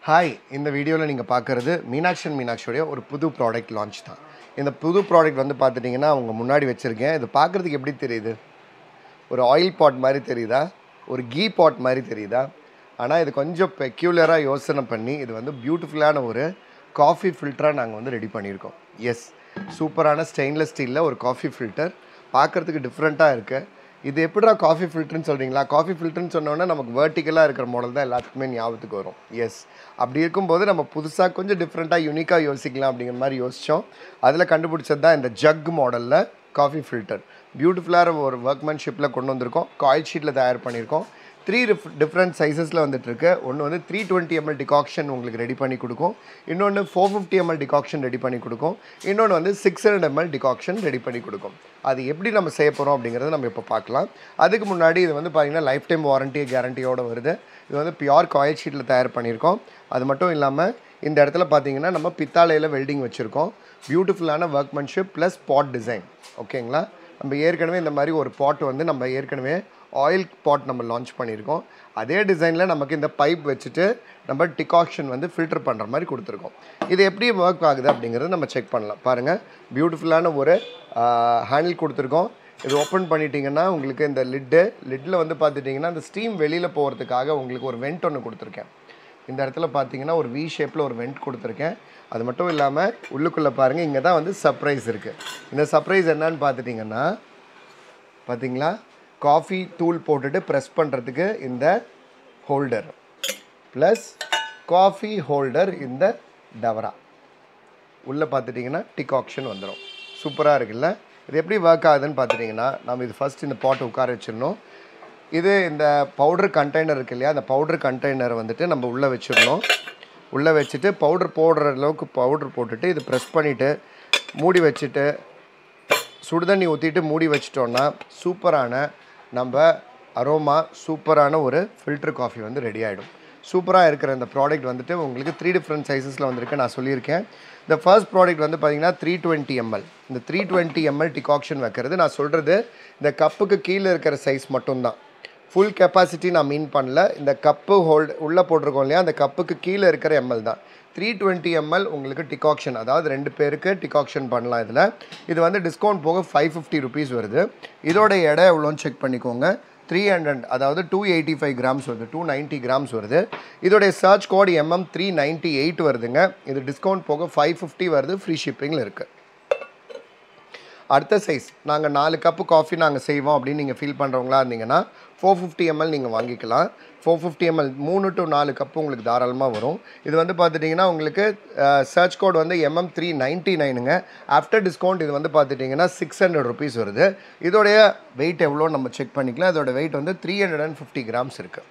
Hi, இந்த வீடியோவில் நீங்கள் பார்க்குறது மீனாட்சியோடைய ஒரு புது ப்ராடக்ட் லான்ச் தான். இந்த புது ப்ராடக்ட் வந்து பார்த்துட்டிங்கன்னா அவங்க முன்னாடி வச்சுருக்கேன். இது பார்க்குறதுக்கு எப்படி தெரியுது? ஒரு ஆயில் பாட் மாதிரி தெரியுதா? ஒரு கீ பாட் மாதிரி தெரியுதா? ஆனால் இது கொஞ்சம் பெக்யூலராக யோசனை பண்ணி இது வந்து பியூட்டிஃபுல்லான ஒரு காஃபி ஃபில்டராக நாங்கள் வந்து ரெடி பண்ணியிருக்கோம். எஸ், சூப்பரான ஸ்டெயின்லெஸ் ஸ்டீலில் ஒரு காஃபி ஃபில்டர் பார்க்குறதுக்கு டிஃப்ரெண்ட்டாக இருக்குது. இது எப்படிடா காஃபி ஃபில்டர்னு சொல்கிறீங்களா? காஃபி ஃபில்டர்னு சொன்னோன்னா நமக்கு வெர்டிக்கலாக இருக்கிற மாடல் தான் எல்லாத்துக்குமே ஞாபகத்துக்கு வரும். எஸ், அப்படி இருக்கும்போது நம்ம புதுசாக கொஞ்சம் டிஃப்ரெண்ட்டாக யூனிக்காக யோசிக்கலாம் அப்படிங்கிற மாதிரி யோசித்தோம். அதில் கண்டுபிடிச்சது தான் இந்த ஜக் மாடலில் காஃபி ஃபில்டர். பியூட்டிஃபுல்லான ஒரு ஒர்க்மேன்ஷிப்பில் கொண்டு வந்திருக்கோம். காயில் ஷீட்டில் தயார் பண்ணியிருக்கோம். 3 டிஃப்ரெண்ட் சைஸஸில் வந்துட்டுருக்கு. ஒன்று வந்து 320 ml டிகாக்ஷன் உங்களுக்கு ரெடி பண்ணி கொடுக்கும். இன்னொன்று 450 ml டிகாக்ஷன் ரெடி பண்ணி கொடுக்கும். இன்னொன்று வந்து 600 ml டிகாக்ஷன் ரெடி பண்ணி கொடுக்கும். அது எப்படி நம்ம செய்ய போகிறோம் அப்படிங்கிறத நம்ம இப்போ பார்க்கலாம். அதுக்கு முன்னாடி இது வந்து பார்த்திங்கன்னா லைஃப் டைம் வாரண்ட்டி கேரண்டியோடு வருது. இது வந்து பியூர் காயில் ஷீட்டில் தயார் பண்ணியிருக்கோம். அது மட்டும் இல்லாமல் இந்த இடத்துல பார்த்திங்கன்னா நம்ம பித்தாளையில் வெல்டிங் வச்சுருக்கோம். பியூட்டிஃபுல்லான ஒர்க்மேன்ஷிப் ப்ளஸ் பாட் டிசைன். ஓகேங்களா? நம்ம ஏற்கனவே இந்த மாதிரி ஒரு பாட் வந்து நம்ம ஏற்கனவே ஆயில் பாட் நம்ம லான்ச் பண்ணியிருக்கோம். அதே டிசைனில் நமக்கு இந்த பைப் வச்சுட்டு நம்ம டிகாக்ஷன் வந்து ஃபில்டர் பண்ணுற மாதிரி கொடுத்துருக்கோம். இது எப்படி ஒர்க் ஆகுது அப்படிங்கிறது நம்ம செக் பண்ணலாம். பாருங்கள், பியூட்டிஃபுல்லான ஒரு ஹேண்டில் கொடுத்துருக்கோம். இது ஓப்பன் பண்ணிட்டீங்கன்னா உங்களுக்கு இந்த லிட்டில் வந்து பார்த்துட்டிங்கன்னா இந்த ஸ்டீம் வெளியில் போகிறதுக்காக உங்களுக்கு ஒரு வெண்ட் ஒன்று கொடுத்துருக்கேன். இந்த இடத்துல பார்த்தீங்கன்னா ஒரு வி ஷேப்பில் ஒரு வெண்ட் கொடுத்துருக்கேன். அது மட்டும் இல்லாமல் உள்ளுக்குள்ளே பாருங்கள், இங்கே தான் வந்து சர்ப்ரைஸ் இருக்குது. இந்த சர்ப்ரைஸ் என்னன்னு பார்த்துட்டிங்கன்னா பார்த்தீங்களா, காஃபி தூள் போட்டுட்டு ப்ரெஸ் பண்ணுறதுக்கு இந்த ஹோல்டர் ப்ளஸ் காஃபி ஹோல்டர் இந்த டவரா உள்ளே பார்த்துட்டிங்கன்னா டிகாக்ஷன் வந்துடும். சூப்பராக இருக்குல்ல? இது எப்படி ஒர்க் ஆகுதுன்னு பார்த்துட்டிங்கன்னா நம்ம இது ஃபஸ்ட் இந்த பாட்டை உட்கார வச்சிடணும். இது இந்த பவுடர் கண்டெய்னர் இருக்குது இல்லையா, அந்த பவுடர் கண்டெய்னரை வந்துட்டு நம்ம உள்ளே வச்சிடணும். உள்ளே வச்சுட்டு பவுடர் போடுற அளவுக்கு பவுடர் போட்டுட்டு இது ப்ரெஸ் பண்ணிவிட்டு மூடி வச்சுட்டு சுடுதண்ணி ஊற்றிட்டு மூடி வச்சிட்டோன்னா சூப்பரான நம்ம அரோமா சூப்பரான ஒரு ஃபில்டர் காஃபி வந்து ரெடி ஆகிடும். சூப்பராக இருக்கிற இந்த ப்ராடக்ட் வந்துட்டு உங்களுக்கு 3 டிஃப்ரெண்ட் சைஸஸில் வந்திருக்கு. நான் சொல்லியிருக்கேன். இந்த ஃபர்ஸ்ட் ப்ராடக்ட் வந்து பார்த்திங்கன்னா 320 ml. இந்த 320 ml டிகாக்ஷன் வைக்கிறது நான் சொல்கிறது இந்த கப்புக்கு கீழே இருக்கிற சைஸ் மட்டும்தான். ஃபுல் கெப்பாசிட்டி நான் மீன் பண்ணல. இந்த கப்பு உள்ளே போட்டிருக்கோம் இல்லையா, அந்த கப்புக்கு கீழே இருக்கிற எம்எல் தான். 320 ml உங்களுக்கு டிகாக்ஷன், அதாவது 2 பேருக்கு டிகாக்ஷன் பண்ணலாம். இதில் இது வந்து டிஸ்கவுண்ட் போக 550 rupees வருது. இதோட எடை எவ்வளோன்னு செக் பண்ணிக்கோங்க. 300, அதாவது 285 grams வருது, 290 grams வருது. இதோடைய சர்ச் கோட் MM398 வருதுங்க. இது டிஸ்கவுண்ட் போக 550 வருது, ஃப்ரீ ஷிப்பிங்கில் இருக்குது. அடுத்த சைஸ், நாங்கள் 4 கப்பு காஃபி நாங்கள் செய்வோம் அப்படின்னு நீங்கள் ஃபீல் பண்ணுறவங்களா இருந்தீங்கன்னா 450 ml நீங்கள் வாங்கிக்கலாம். 450 ml 3 to 4 கப்பு உங்களுக்கு தாராளமாக வரும். இது வந்து பார்த்துட்டிங்கன்னா உங்களுக்கு சர்ச் கோட் வந்து MM399ங்க. ஆஃப்டர் டிஸ்கவுண்ட் இது வந்து பார்த்துட்டிங்கன்னா 600 rupees வருது. இதோடைய வெயிட் எவ்வளோ நம்ம செக் பண்ணிக்கலாம். இதோட வெயிட் வந்து 350 grams இருக்குது.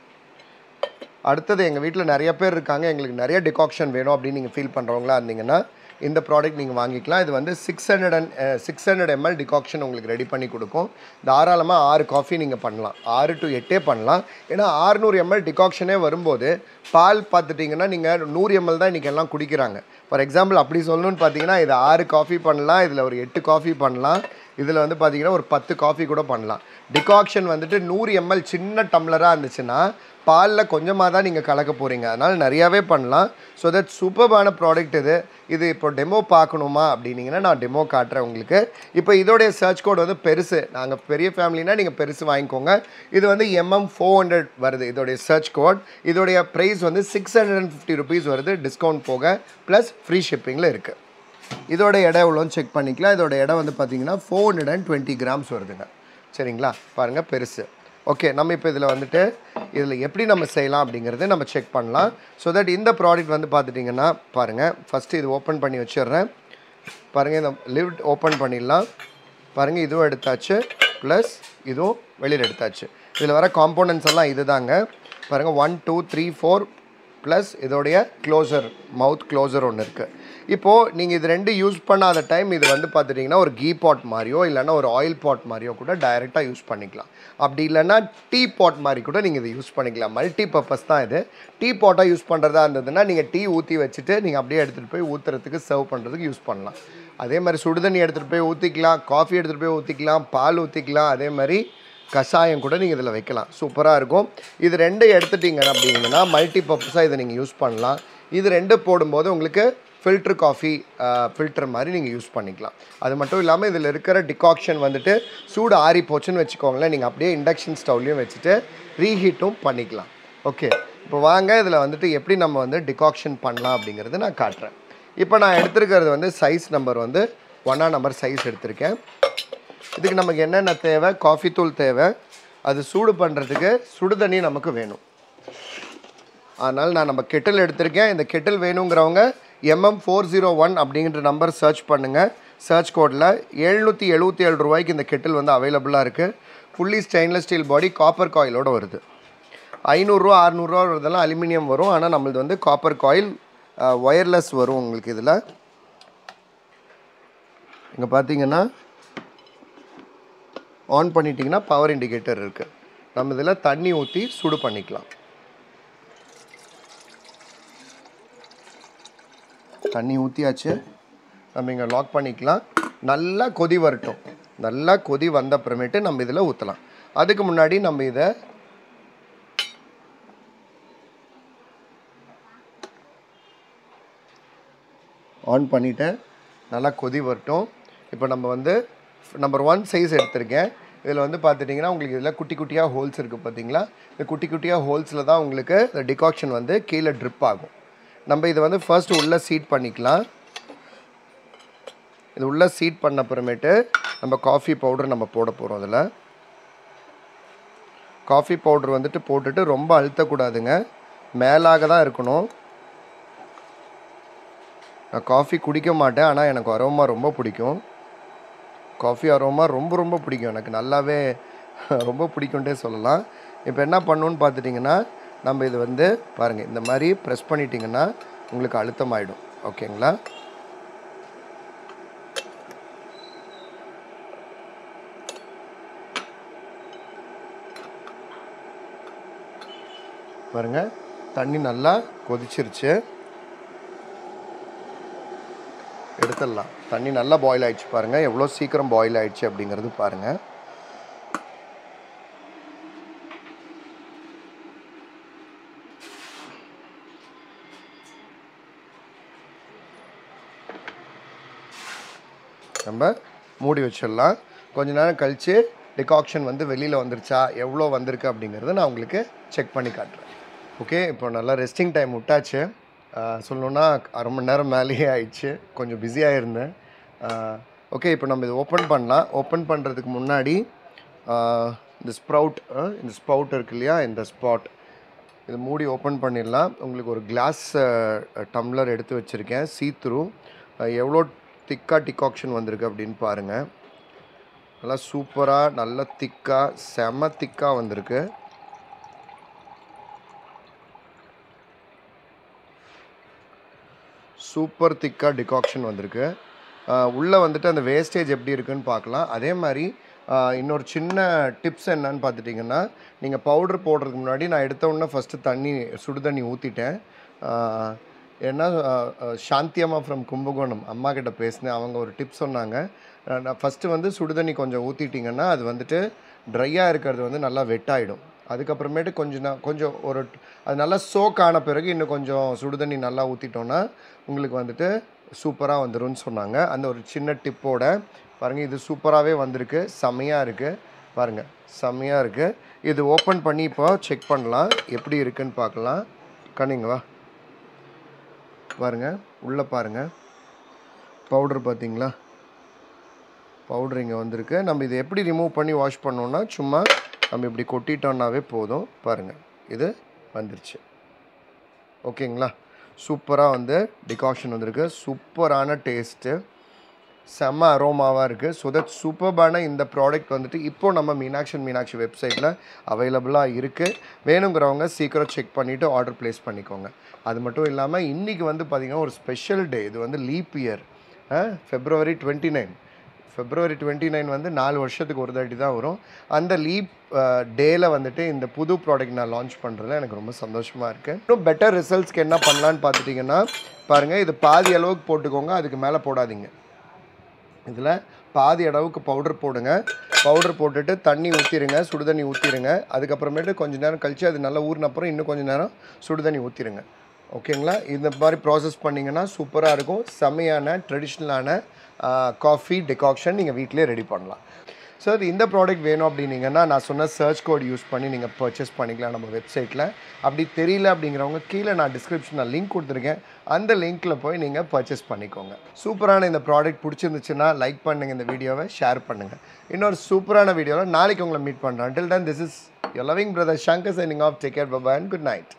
அடுத்தது, எங்கள் வீட்டில் நிறைய பேர் இருக்காங்க, எங்களுக்கு நிறைய டிகாக்ஷன் வேணும் அப்படின்னு நீங்கள் ஃபீல் பண்ணுறவங்களா இருந்தீங்கன்னா இந்த ப்ராடக்ட் நீங்கள் வாங்கிக்கலாம். இது வந்து 600 ml டிகாக்ஷன் உங்களுக்கு ரெடி பண்ணி கொடுக்கும். தாராளமாக 6 காஃபி நீங்கள் பண்ணலாம், 6 to 8 பண்ணலாம். ஏன்னா 600 ml டிகாக்ஷனே வரும்போது பால் பார்த்துட்டிங்கன்னா நீங்கள் 100 ml தான் இன்றைக்கி எல்லாம் குடிக்கிறாங்க. ஃபார் எக்ஸாம்பிள் அப்படி சொல்லணும்னு பார்த்தீங்கன்னா இது 6 காஃபி பண்ணலாம், இதில் ஒரு 8 காஃபி பண்ணலாம், இதில் வந்து பார்த்திங்கன்னா ஒரு 10 காஃபி கூட பண்ணலாம். டிகாக்ஷன் வந்துட்டு 100 ml சின்ன டம்ளராக இருந்துச்சுன்னா பாலில் கொஞ்சமாக தான் நீங்கள் கலக்க போகிறீங்க. அதனால் நிறையாவே பண்ணலாம். ஸோ தட் சூப்பர்பான ப்ராடக்ட் இது இப்போ டெமோ பார்க்கணுமா அப்படின்னீங்கன்னா நான் டெமோ காட்டுறேன் உங்களுக்கு. இப்போ இதோடைய சர்ச் கோட் வந்து பெருசு, நாங்கள் பெரிய ஃபேமிலினா நீங்கள் பெருசு வாங்கிக்கோங்க. இது வந்து MM400 வருது இதோடைய சர்ச் கோட். இதோடைய ப்ரைஸ் வந்து 650 rupees வருது, டிஸ்கவுண்ட் போக ப்ளஸ் ஃப்ரீ ஷிப்பிங்கில் இருக்குது. இதோட எடை எவ்வளோன்னு செக் பண்ணிக்கலாம். இதோட எடை வந்து பார்த்திங்கன்னா 420 grams வருதுங்க. சரிங்களா? பாருங்கள், பெருசு. ஓகே, நம்ம இப்போ இதில் வந்துட்டு இதில் எப்படி நம்ம செய்யலாம் அப்படிங்கிறத நம்ம செக் பண்ணலாம். ஸோ தட் இந்த ப்ராடக்ட் வந்து பார்த்துட்டிங்கன்னா பாருங்கள், ஃபஸ்ட்டு இது ஓப்பன் பண்ணி வச்சிடுறேன். பாருங்கள், இந்த லிட் ஓப்பன் பண்ணிடலாம். பாருங்கள், இதுவும் எடுத்தாச்சு ப்ளஸ் இதுவும் வெளியில் எடுத்தாச்சு. இதில் வர காம்போனன்ட்ஸ் எல்லாம் இது தாங்க. பாருங்கள், 1 2 3 4 ப்ளஸ் இதோடைய க்ளோசர், மவுத் க்ளோசர் ஒன்று இருக்குது. இப்போது நீங்கள் இது 2 யூஸ் பண்ணாத டைம் இது வந்து பார்த்துட்டிங்கன்னா ஒரு கீ பாட் மாதிரியோ இல்லைன்னா ஒரு ஆயில் பாட் மாதிரியோ கூட டைரெக்டாக யூஸ் பண்ணிக்கலாம். அப்படி இல்லைன்னா டீ பாட் மாதிரி கூட நீங்கள் இதை யூஸ் பண்ணிக்கலாம். மல்டி பர்பஸ் தான் இது. டீ பாட்டாக யூஸ் பண்ணுறதா இருந்ததுன்னா நீங்கள் டீ ஊற்றி வச்சுட்டு நீங்கள் அப்படியே எடுத்துகிட்டு போய் ஊற்றுறதுக்கு சர்வ் பண்ணுறதுக்கு யூஸ் பண்ணலாம். அதே மாதிரி சுடுதண்ணி எடுத்துகிட்டு போய் ஊற்றிக்கலாம், காஃபி எடுத்துகிட்டு போய் ஊற்றிக்கலாம், பால் ஊற்றிக்கலாம். அதே மாதிரி கஷாயம் கூட நீங்கள் இதில் வைக்கலாம், சூப்பராக இருக்கும். இது 2 எடுத்துட்டிங்க அப்படிங்கன்னா மல்டி பர்பஸாக இதை நீங்கள் யூஸ் பண்ணலாம். இது 2 போடும்போது உங்களுக்கு ஃபில்டர் காஃபி ஃபில்டர் மாதிரி நீங்கள் யூஸ் பண்ணிக்கலாம். அது மட்டும் இல்லாமல் இதில் இருக்கிற டிகாக்ஷன் வந்துட்டு சூடு ஆறி போச்சுன்னு வச்சுக்கோங்களேன், நீங்கள் அப்படியே இண்டக்ஷன் ஸ்டவ்லையும் வச்சுட்டு ரீஹீட்டும் பண்ணிக்கலாம். ஓகே, இப்போ வாங்க இதில் வந்துட்டு எப்படி நம்ம வந்து டிகாக்ஷன் பண்ணலாம் அப்படிங்கிறது நான் காட்டுறேன். இப்போ நான் எடுத்துருக்கிறது வந்து சைஸ் நம்பர் வந்து 1 நம்பர் சைஸ் எடுத்திருக்கேன். இதுக்கு நமக்கு என்னென்ன தேவை, காஃபி தூள் தேவை, அது சூடு பண்ணுறதுக்கு சுடு தண்ணி நமக்கு வேணும். அதனால் நான் நம்ம கெட்டில் எடுத்திருக்கேன். இந்த கெட்டில் வேணுங்கிறவங்க MM401 அப்படிங்கிற நம்பர் சர்ச் பண்ணுங்கள். சர்ச் கோடில் 777 ரூபாய்க்கு இந்த கெட்டில் வந்து அவைலபிளாக இருக்குது. Fully stainless steel body, copper காயிலோடு வருது. 500 600 வருதெல்லாம் அலுமினியம் வரும், ஆனால் நம்மளது வந்து காப்பர் காயில் ஒயர்லெஸ் வரும் உங்களுக்கு. இதில் இங்கே பார்த்தீங்கன்னா ஆன் பண்ணிட்டிங்கன்னா பவர் இண்டிகேட்டர் இருக்குது. நம்ம இதில் தண்ணி ஊற்றி சுடு பண்ணிக்கலாம். தண்ணி ஊற்றியாச்சு, நம்ம இங்கே லாக் பண்ணிக்கலாம். நல்லா கொதி வரட்டும். நல்லா கொதி வந்த அப்புறமேட்டு நம்ம இதில் ஊற்றலாம். அதுக்கு முன்னாடி நம்ம இதை ஆன் பண்ணிவிட்டேன். நல்லா கொதி வரட்டும். இப்போ நம்ம வந்து நம்பர் 1 சைஸ் எடுத்திருக்கேன். இதில் வந்து பார்த்துட்டிங்கன்னா உங்களுக்கு இதில் குட்டி குட்டியாக ஹோல்ஸ் இருக்குது பார்த்தீங்களா? இந்த குட்டி குட்டியாக ஹோல்ஸில் தான் உங்களுக்கு இந்த டிகாக்ஷன் வந்து கீழே ட்ரிப் ஆகும். நம்ம இதை வந்து ஃபர்ஸ்ட் உள்ளே சீட் பண்ணிக்கலாம். இது உள்ளே சீட் பண்ண அப்புறமேட்டு நம்ம காஃபி பவுடர் நம்ம போட போகிறோம். அதில் காஃபி பவுடர் வந்துட்டு போட்டுட்டு ரொம்ப அழுத்தக்கூடாதுங்க, மேலாக தான் இருக்கணும். நான் காஃபி குடிக்க மாட்டேன், ஆனால் எனக்கு அரோமா ரொம்ப பிடிக்கும். காஃபி அரோமா ரொம்ப ரொம்ப பிடிக்கும் எனக்கு, நல்லாவே ரொம்ப பிடிக்கும்ட்டே சொல்லலாம். இப்போ என்ன பண்ணணுன்னு பார்த்துட்டிங்கன்னா நம்ம இது வந்து பாருங்கள், இந்த மாதிரி ப்ரெஸ் பண்ணிட்டிங்கன்னா உங்களுக்கு அழுத்தமாயிடும். ஓகேங்களா? பாருங்கள், தண்ணி நல்லா கொதிச்சிருச்சு. எடுத்துடலாம். தண்ணி நல்லா பாயில் ஆகிடுச்சு பாருங்கள், எவ்வளோ சீக்கிரம் பாயில் ஆகிடுச்சு அப்படிங்கிறது பாருங்கள். நம்ம மூடி வச்சிடலாம். கொஞ்ச நேரம் கழித்து டிகாக்ஷன் வந்து வெளியில் வந்துருச்சா, எவ்வளோ வந்திருக்கு அப்படிங்கிறத நான் உங்களுக்கு செக் பண்ணி காட்டுறேன். ஓகே, இப்போ நல்லா ரெஸ்டிங் டைம் விட்டாச்சு. சொல்லணுன்னா அரை மணி நேரம் மேலேயே ஆயிடுச்சு, கொஞ்சம் பிஸியாக இருந்தேன். ஓகே, இப்போ நம்ம இது ஓப்பன் பண்ணலாம். ஓப்பன் பண்ணுறதுக்கு முன்னாடி இந்த ஸ்ப்ரவுட் இருக்கு இல்லையா, இந்த ஸ்பாட் இது மூடி ஓப்பன் பண்ணிடலாம். உங்களுக்கு ஒரு கிளாஸ் டம்ளர் எடுத்து வச்சுருக்கேன், சீத்ரூ. எவ்வளோ திக்காக டிகாக்ஷன் வந்திருக்கு அப்படின்னு பாருங்கள். நல்லா சூப்பராக, நல்லா திக்காக, செம திக்காக வந்திருக்கு. சூப்பர் திக்காக டிகாக்ஷன் வந்திருக்கு. உள்ளே வந்துட்டு அந்த வேஸ்டேஜ் எப்படி இருக்குன்னு பார்க்கலாம். அதே மாதிரி இன்னொரு சின்ன டிப்ஸ் என்னன்னு பார்த்துட்டிங்கன்னா, நீங்கள் பவுட்ரு போடுறதுக்கு முன்னாடி நான் எடுத்தோடனே ஃபஸ்ட்டு சுடு தண்ணி ஊற்றிட்டேன். ஏன்னா சாந்தி அம்மா ஃப்ரம் கும்பகோணம் அம்மா கிட்ட பேசினேன். அவங்க ஒரு டிப்ஸ் சொன்னாங்க. நான் ஃபஸ்ட்டு வந்து சுடு தண்ணி கொஞ்சம் ஊற்றிட்டிங்கன்னா அது வந்துட்டு ட்ரையாக இருக்கிறது வந்து நல்லா வெட்டாயிடும். அதுக்கப்புறமேட்டு கொஞ்சம் அது நல்லா சோக் ஆன பிறகு இன்னும் கொஞ்சம் சுடு தண்ணி நல்லா ஊற்றிட்டோன்னா உங்களுக்கு வந்துட்டு சூப்பராக வந்துரும்னு சொன்னாங்க. அந்த ஒரு சின்ன டிப்போட பாருங்கள், இது சூப்பராகவே வந்திருக்கு, செம்மையாக இருக்குது. பாருங்கள், செம்மையாக இருக்குது. இது ஓப்பன் பண்ணி இப்போ செக் பண்ணலாம், எப்படி இருக்குன்னு பார்க்கலாம். கண்ணிங்களா பாருங்கள், உள்ளே பாருங்கள், பவுட்ரு பார்த்தீங்களா, பவுட்ரு இங்கே வந்திருக்கு. நம்ம இதை எப்படி ரிமூவ் பண்ணி வாஷ் பண்ணோன்னா சும்மா நம்ம இப்படி கொட்டிட்டோன்னாவே போதும். பாருங்கள், இது வந்துருச்சு. ஓகேங்களா? சூப்பராக வந்து டிகாக்ஷன் வந்திருக்கு. சூப்பரான டேஸ்ட்டு, செம்ம அரோமாவாக இருக்குது. ஸோ தட் சூப்பர்பான இந்த ப்ராடக்ட் வந்துட்டு இப்போது நம்ம மீனாட்சி வெப்சைட்டில் அவைலபிளாக இருக்குது. வேணுங்கிறவங்க சீக்கிரம் செக் பண்ணிவிட்டு ஆர்டர் ப்ளேஸ் பண்ணிக்கோங்க. அது மட்டும் இல்லாமல் இன்றைக்கி வந்து பார்த்திங்கன்னா ஒரு ஸ்பெஷல் டே. இது வந்து லீப் இயர், February 29 வந்து 4 வருஷத்துக்கு ஒரு தாட்டி தான் வரும். அந்த லீப் டேயில் வந்துட்டு இந்த புது ப்ராடக்ட் நான் லான்ச் பண்ணுறதுல எனக்கு ரொம்ப சந்தோஷமாக இருக்குது. இன்னும் பெட்டர் ரிசல்ட்ஸ்க்கு என்ன பண்ணலான்னு பார்த்துட்டிங்கன்னா பாருங்கள், இது பாதி அளவுக்கு போட்டுக்கோங்க, அதுக்கு மேலே போடாதீங்க. இதில் பாதி அளவுக்கு பவுடர் போடுங்க. பவுடர் போட்டுட்டு தண்ணி ஊற்றிடுங்க, சுடு தண்ணி ஊற்றிடுங்க. அதுக்கப்புறமேட்டு கொஞ்சம் நேரம் கழித்து அது நல்லா ஊறின அப்புறம் இன்னும் கொஞ்சம் நேரம் சுடு தண்ணி ஊற்றிடுங்க. ஓகேங்களா? இந்த மாதிரி ப்ராசஸ் பண்ணிங்கன்னா சூப்பராக இருக்கும். செம்மையான ட்ரெடிஷ்னலான காஃபி டிகாக்ஷன் நீங்கள் வீட்டிலே ரெடி பண்ணலாம். சார் இந்த ப்ராடக்ட் வேணும் அப்படின்னீங்கன்னா நான் சொன்ன சர்ச் கோட் யூஸ் பண்ணி நீங்கள் பர்ச்சேஸ் பண்ணிக்கலாம் நம்ம வெப்சைட்டில். அப்படி தெரியல அப்படிங்கிறவங்க கீழே நான் டிஸ்கிரிப்ஷனில் லிங்க் கொடுத்துருக்கேன். அந்த லிங்க்கில் போய் நீங்கள் பர்ச்சேஸ் பண்ணிக்கோங்க. சூப்பரான இந்த ப்ராடக்ட் பிடிச்சிருந்துச்சுன்னா லைக் பண்ணுங்கள், இந்த வீடியோவை ஷேர் பண்ணுங்கள். இன்னொரு சூப்பரான வீடியோவில் நாளைக்கு உங்களை மீட் பண்ணுறேன். Until then, this is your loving brother Shankar signing off. Take care, bye-bye and good night.